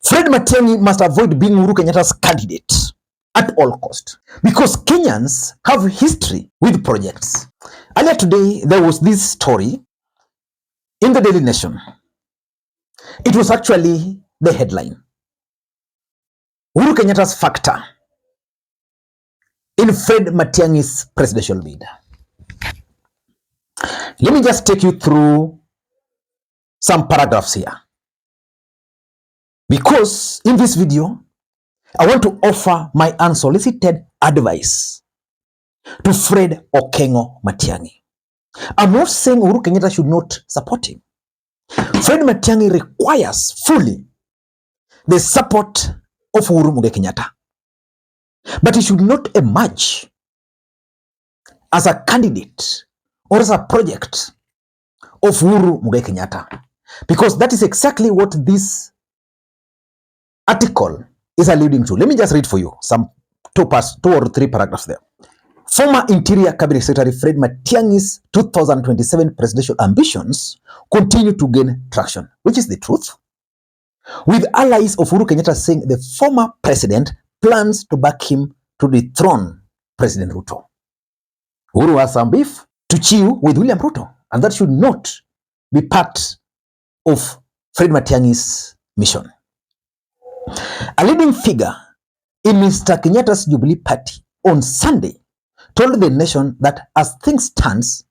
Fred Matiang'i must avoid being Uhuru Kenyatta's candidate at all cost because Kenyans have history with projects. Earlier today, there was this story in the Daily Nation. It was actually the headline. Uhuru Kenyatta's factor in Fred Matiang'i's presidential bid. Let me just take you through some paragraphs here. Because in this video, I want to offer my unsolicited advice to Fred Okengo Matiang'i. I'm not saying Uhuru Kenyatta should not support him. Fred Matiang'i requires fully the support of Uhuru Kenyatta. But he should not emerge as a candidate or as a project of Uhuru Kenyatta. Because that is exactly what this article is alluding to. Let me just read for you some two or three paragraphs there. Former Interior Cabinet Secretary Fred Matiang'i's 2027 presidential ambitions continue to gain traction, which is the truth. With allies of Uhuru Kenyatta saying the former president plans to back him to dethrone President Ruto. Uhuru has some beef to chew with William Ruto, and that should not be part of Fred Matiang'i's mission. A leading figure in Mr. Kenyatta's Jubilee Party on Sunday told the nation that as things stands,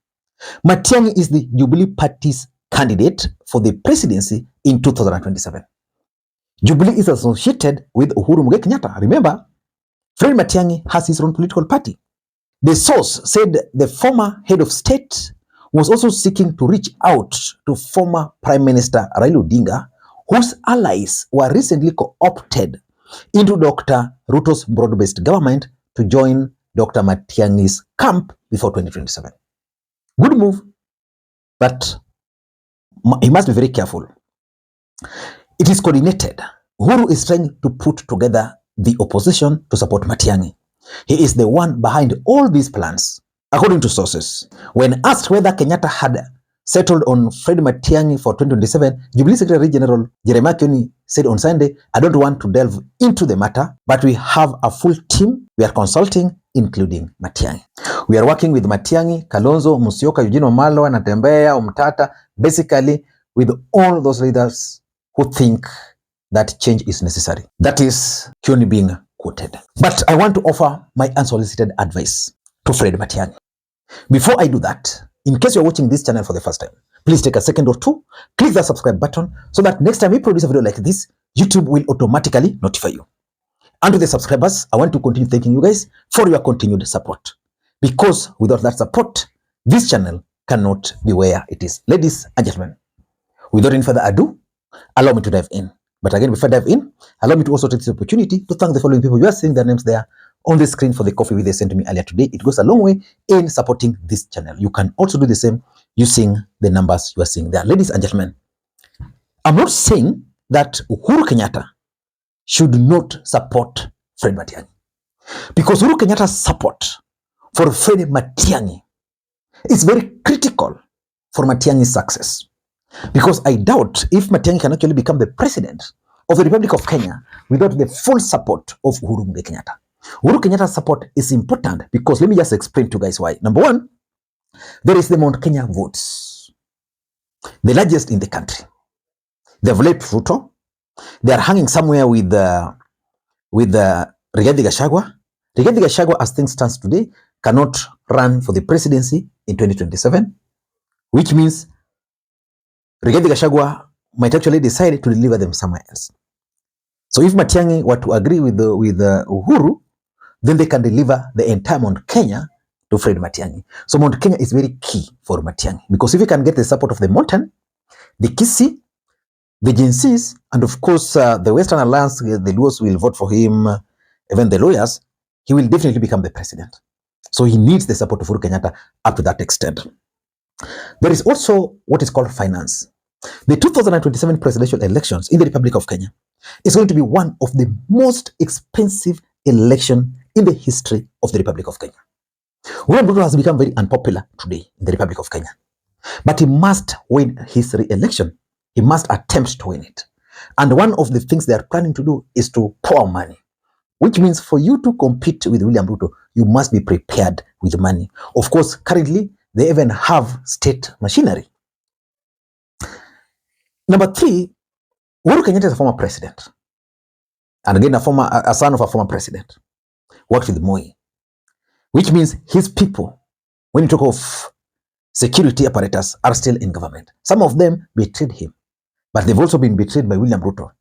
Matiang'i is the Jubilee Party's candidate for the presidency in 2027. Jubilee is associated with Uhuru Kenyatta. Remember, Fred Matiang'i has his own political party. The source said the former head of state was also seeking to reach out to former Prime Minister Raila Odinga, whose allies were recently co-opted into Dr. Ruto's broad-based government to join Dr. Matiang'i's camp before 2027. Good move, but he must be very careful. It is coordinated. Uhuru is trying to put together the opposition to support Matiang'i. He is the one behind all these plans, according to sources. When asked whether Kenyatta had settled on Fred Matiang'i for 2027, Jubilee Secretary General Jeremiah Makwiny said on Sunday, I don't want to delve into the matter, but we have a full team we are consulting, including Matiang'i. We are working with Matiang'i, Kalonzo, Musyoka, Eugene Wamalwa, Natembeya, Umtata, basically with all those leaders who think that change is necessary. That is Kioni being quoted. But I want to offer my unsolicited advice to Fred Matiang'i. Before I do that, in case you're watching this channel for the first time, please take a second or two, click the subscribe button so that next time we produce a video like this, YouTube will automatically notify you. And to the subscribers, I want to continue thanking you guys for your continued support. Because without that support, this channel cannot be where it is. Ladies and gentlemen, without any further ado, allow me to dive in. But again, before I dive in, allow me to also take this opportunity to thank the following people. You are seeing their names there on the screen for the coffee they sent to me earlier today. It goes a long way in supporting this channel. You can also do the same using the numbers you are seeing there. Ladies and gentlemen, I'm not saying that Uhuru Kenyatta should not support Fred Matiang'i. Because Uhuru Kenyatta's support for Fred Matiang'i is very critical for Matiang'i's success. Because I doubt if Matiang'i can actually become the president of the Republic of Kenya without the full support of Uhuru Kenyatta. Uhuru Kenyatta's support is important because let me just explain to you guys why. Number one, there is the Mount Kenya votes, the largest in the country. They have left Ruto. They are hanging somewhere with Rigathi Gachagua. Rigathi Gachagua, as things stands today, cannot run for the presidency in 2027, which means Rigathi Gachagua might actually decide to deliver them somewhere else. So if Matiang'i were to agree with Uhuru, then they can deliver the entire Mount Kenya to Fred Matiang'i. So Mount Kenya is very key for Matiang'i because if he can get the support of the mountain, the Kisii, the Gen Zs, and of course the Western Alliance, the Luos will vote for him, even the lawyers, he will definitely become the president. So he needs the support of Uhuru Kenyatta up to that extent. There is also what is called finance. The 2027 presidential elections in the Republic of Kenya is going to be one of the most expensive elections in the history of the Republic of Kenya. William Ruto has become very unpopular today in the Republic of Kenya. But he must win his re-election. He must attempt to win it. And one of the things they are planning to do is to pour money, which means for you to compete with William Ruto, you must be prepared with money. Of course, currently, they even have state machinery. Number 3, Uhuru Kenyatta is a former president. And again, a son of a former president. Worked with Moi. Which means his people, when you talk of security apparatus, are still in government. Some of them betrayed him, but they've also been betrayed by William Ruto.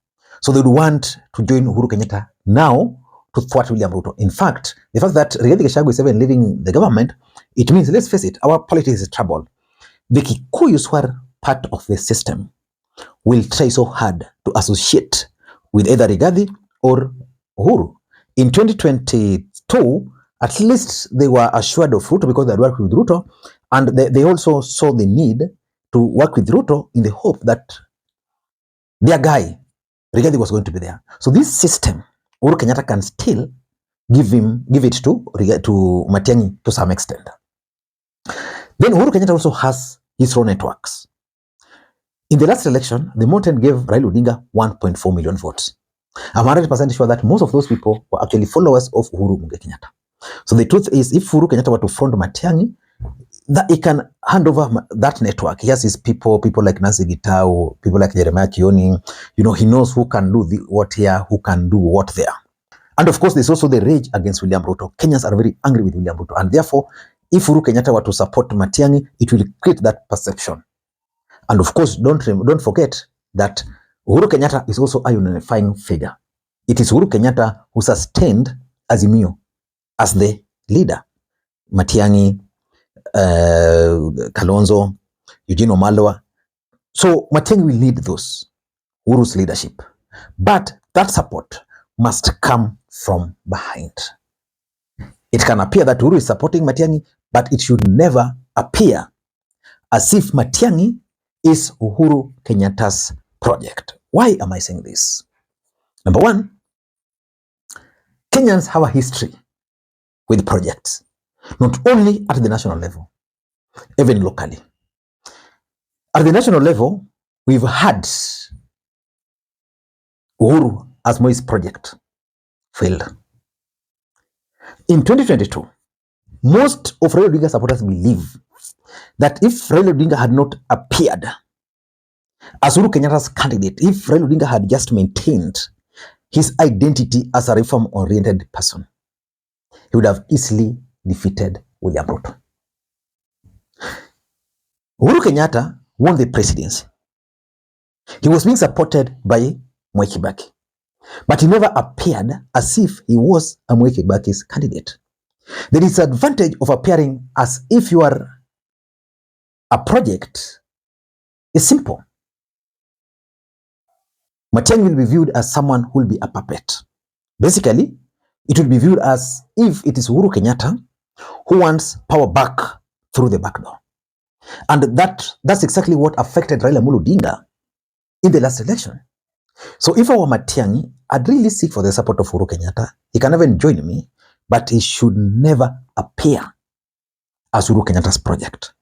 So they would want to join Uhuru Kenyatta now to thwart William Ruto. In fact, the fact that Rigathi Gachagua is even leaving the government, it means, let's face it, our politics is trouble. The Kikuyus who are part of the system will try so hard to associate with either Rigathi or Uhuru. In 2022, at least they were assured of Ruto because they had worked with Ruto, and they also saw the need to work with Ruto in the hope that their guy, Rigathi, was going to be there. So this system, Uhuru Kenyatta can still give it to Matiang'i to some extent. Then Uhuru Kenyatta also has his own networks. In the last election, the Mountain gave Raila Odinga 1.4 million votes. I'm 100% sure that most of those people were actually followers of Uhuru Kenyatta. So the truth is, if Uhuru Kenyatta were to front Matiang'i, that he can hand over that network. He has his people like Nancy Gitau, people like Jeremiah Kioni. He knows who can do what here, who can do what there. And of course, there's also the rage against William Ruto. Kenyans are very angry with William Ruto. And therefore, if Uhuru Kenyatta were to support Matiang'i, it will create that perception. And of course, don't forget that Uhuru Kenyatta is also a unifying figure. It is Uhuru Kenyatta who sustained Azimio as the leader. Matiang'i, Kalonzo, Eugene Wamalwa. So Matiang'i will lead those, Uhuru's leadership. But that support must come from behind. It can appear that Uhuru is supporting Matiang'i, but it should never appear as if Matiang'i is Uhuru Kenyatta's project. Why am I saying this? Number 1, Kenyans have a history with projects, not only at the national level, even locally. At the national level, we've had Uhuru as Moi's project failed. In 2022, most of Raila Odinga supporters believe that if Raila Odinga had not appeared as Uhuru Kenyatta's candidate, if Raila Odinga had just maintained his identity as a reform-oriented person, he would have easily defeated William Ruto. Uhuru Kenyatta won the presidency. He was being supported by Mwai Kibaki, but he never appeared as if he was a Mwai Kibaki's candidate. The disadvantage of appearing as if you are a project is simple. Matiang'i will be viewed as someone who will be a puppet. Basically, it will be viewed as if it is Uhuru Kenyatta who wants power back through the back door. And that's exactly what affected Raila Odinga in the last election. So if I were Matiang'i, I'd really seek for the support of Uhuru Kenyatta. He can even join me, but he should never appear as Uhuru Kenyatta's project.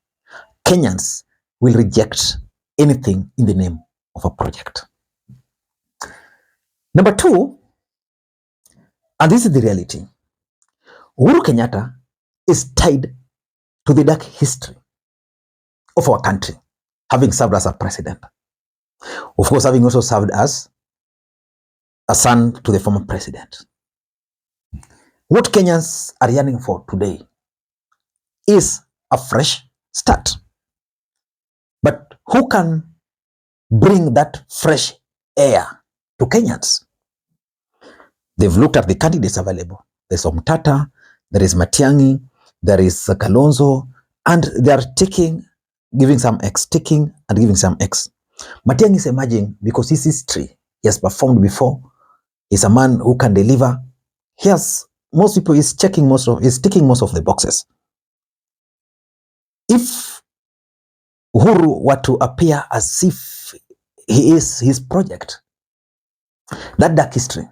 Kenyans will reject anything in the name of a project. Number 2, and this is the reality, Uhuru Kenyatta is tied to the dark history of our country, having served as a president. Of course, having also served as a son to the former president. What Kenyans are yearning for today is a fresh start. But who can bring that fresh air to Kenyans? They've looked at the candidates available. There's Omtata, there is Matiang'i, there is Kalonzo, and they are giving some X. Matiang'i is emerging because his history, he has performed before. He's a man who can deliver. He's ticking most of the boxes. If Uhuru were to appear as if he is his project, that dark history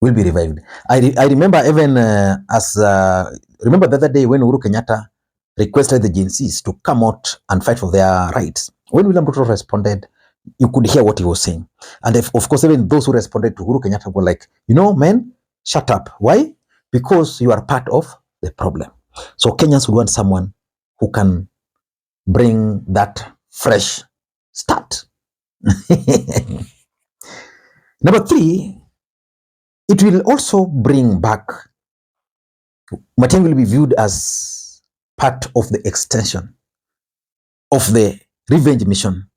will be revived. I remember even remember the other day when Uhuru Kenyatta requested the Gen Zs to come out and fight for their rights. When William Ruto responded you could hear what he was saying. And of course, even those who responded to Uhuru Kenyatta were like, man, shut up. Why? Because you are part of the problem. So Kenyans would want someone who can bring that fresh start. Number 3, it will also bring back, Matiang'i will be viewed as part of the extension of the revenge mission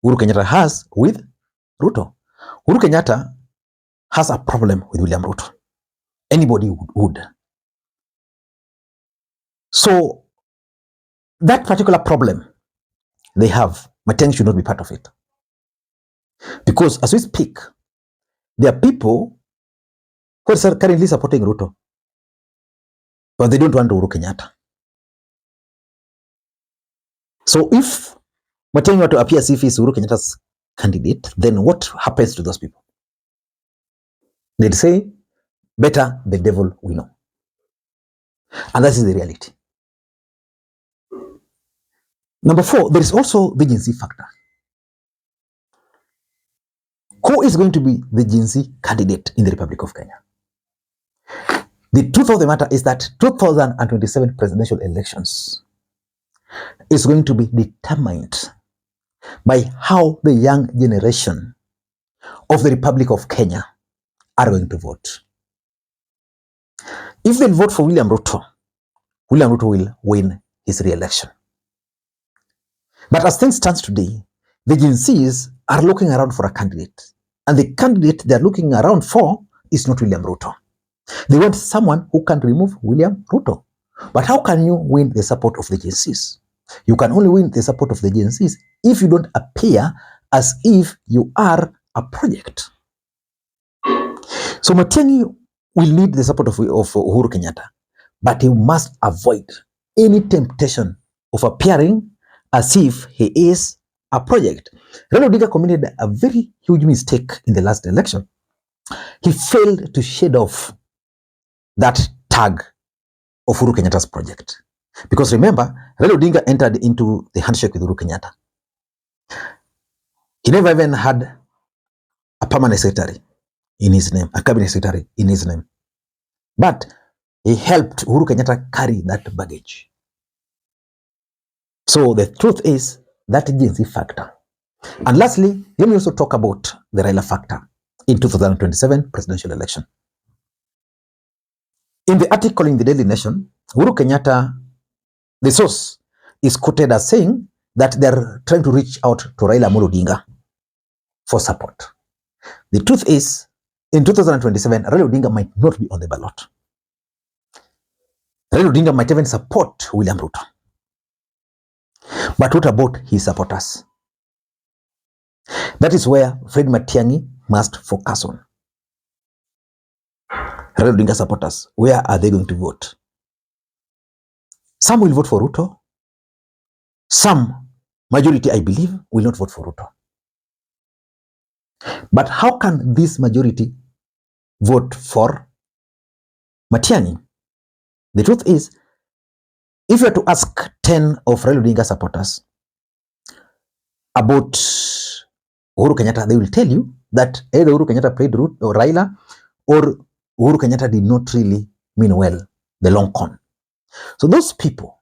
Uhuru Kenyatta has with Ruto. Uhuru Kenyatta has a problem with William Ruto. Anybody would. So that particular problem they have, Matiang'i should not be part of it. Because as we speak, there are people who are currently supporting Ruto, but they don't want Uhuru Kenyatta. So if Matiang'i were to appear as if he's Uhuru Kenyatta's candidate, then what happens to those people? They'd say, better the devil we know. And that is the reality. Number 4, there is also the Gen Z factor. Who is going to be the Gen Z candidate in the Republic of Kenya? The truth of the matter is that 2027 presidential elections is going to be determined by how the young generation of the Republic of Kenya are going to vote. If they vote for William Ruto will win his re-election. But as things stand today, the Gen Zs are looking around for a candidate. And the candidate they're looking around for is not William Ruto. They want someone who can remove William Ruto. But how can you win the support of the Gen Zs? You can only win the support of the Gen Zs if you don't appear as if you are a project. So Matiang'i will need the support of Uhuru Kenyatta, but he must avoid any temptation of appearing as if he is a project. Raila Odinga committed a very huge mistake in the last election. He failed to shed off that tag of Uhuru Kenyatta's project. Because remember, Raila Odinga entered into the handshake with Uhuru Kenyatta. He never even had a permanent secretary in his name, a cabinet secretary in his name. But he helped Uhuru Kenyatta carry that baggage. So the truth is that Gen Z factor. And lastly, let me also talk about the Raila factor in 2027 presidential election. In the article in the Daily Nation, Uhuru Kenyatta, the source, is quoted as saying that they're trying to reach out to Raila Odinga for support. The truth is, in 2027, Raila Odinga might not be on the ballot. Raila Odinga might even support William Ruto. But what about his supporters? That is where Fred Matiang'i must focus on. Raila Odinga supporters, where are they going to vote? Some will vote for Ruto. Some, majority I believe, will not vote for Ruto. But how can this majority vote for Matiang'i? The truth is, if you were to ask 10 of Raila Odinga supporters about Uhuru Kenyatta, they will tell you that either Uhuru Kenyatta played Raila or Uhuru Kenyatta did not really mean well the long con. So those people,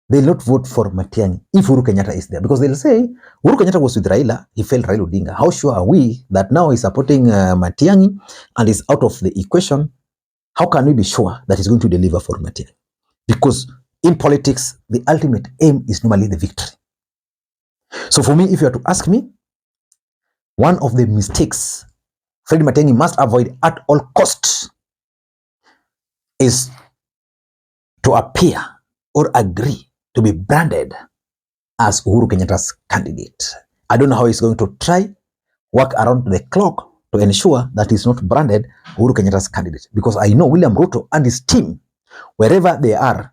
they'll not vote for Matiang'i if Uhuru Kenyatta is there, because they'll say Uhuru Kenyatta was with Raila, he failed Raila Odinga. How sure are we that now he's supporting Matiang'i and is out of the equation? How can we be sure that he's going to deliver for Matiang'i? Because in politics, the ultimate aim is normally the victory. So for me, if you are to ask me, one of the mistakes Fred Matiang'i must avoid at all costs is to appear or agree to be branded as Uhuru Kenyatta's candidate. I don't know how he's going to try work around the clock to ensure that he's not branded Uhuru Kenyatta's candidate, because I know William Ruto and his team, wherever they are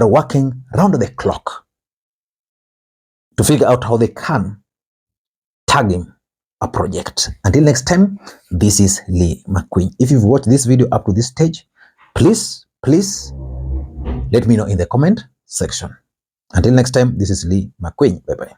working round the clock to figure out how they can tag him a project. Until next time, this is Lee Makwiny. If you've watched this video up to this stage, please let me know in the comment section. Until next time, this is Lee Makwiny. Bye-bye.